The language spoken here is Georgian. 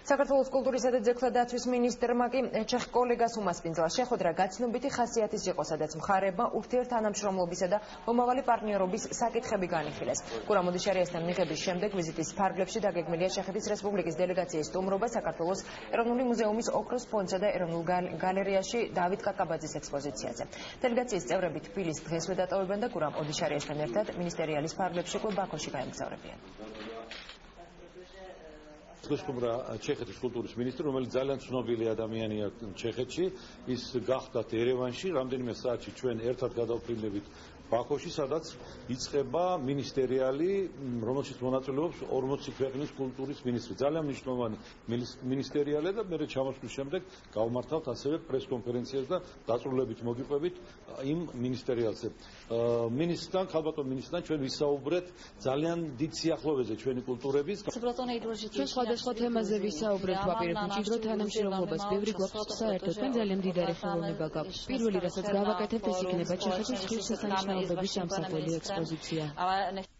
საქართველოს კულტურისა და ძეგლთადაცვის მინისტრმა კი ჩეხ კოლეგას უმასპინძლა შეხვედრა გაცნობიტი ხასიათის იყო, სადაც მხარეებმა ურთიერთთანამშრომლობისა და მომავალი პარტნიორობის საკითხები განიხილეს. გურამ ოდიშარიასთან მიღების შემდეგ ვიზიტის ფარგლებში დაგეგმილია ჩეხეთის რესპუბლიკის დელეგაციის სტუმრობა საქართველოს ეროვნული მუზეუმის ოქროს ფონდსა და ეროვნულ გალერეაში დავით კაკაბაძის ექსპოზიციაზე. დელეგაციის წევრები თბილისს დღესვე დატოვებენ და გურამ ოდიშარიასთან ერთად მინისტერიალის ფარგლებში უკვე ბაქოში გაემგზავრებიან. Გესტუმრა ჩეხეთის კულტურის მინისტრი, რომელიც ძალიან ცნობილი ადამიანია ჩეხეთში, ის გახდათ ერევანში, რამდენიმე საათში ჩვენ ერთად გადავფრინდებით ბაქოში, სადაც იწყება მინისტერიალი, რომელშიც მონაწილეობს 40 ქვეყნის კულტურის მინისტრი. ძალიან მნიშვნელოვანი მინისტერიალია და მე ჩამოსვლის შემდეგ გავმართავთ ასევე პრესკონფერენციას და დაწვრილებით მოგიყვებით იმ მინისტერიალზე. მინისტრთან, ხალბატონ მინისტრთან ჩვენ ვისაუბრეთ ძალიან დიდ სიახლოვეზე ჩვენი კულტურების. ჩვენ სხვადასხვა თემაზე ვისაუბრეთ, ვაპირებთ მჭიდრო თანამშრომლობას, ბევრი გვაქვს საერთოდ, ჩვენ ძალიან მდიდარი ხელოვნება გაქვს. პირველი, რასაც გავაკეთებთ, ეს იქნება ჩეხეთის ღირსშესანიშნაობების ამსახველი ექსპოზიცია.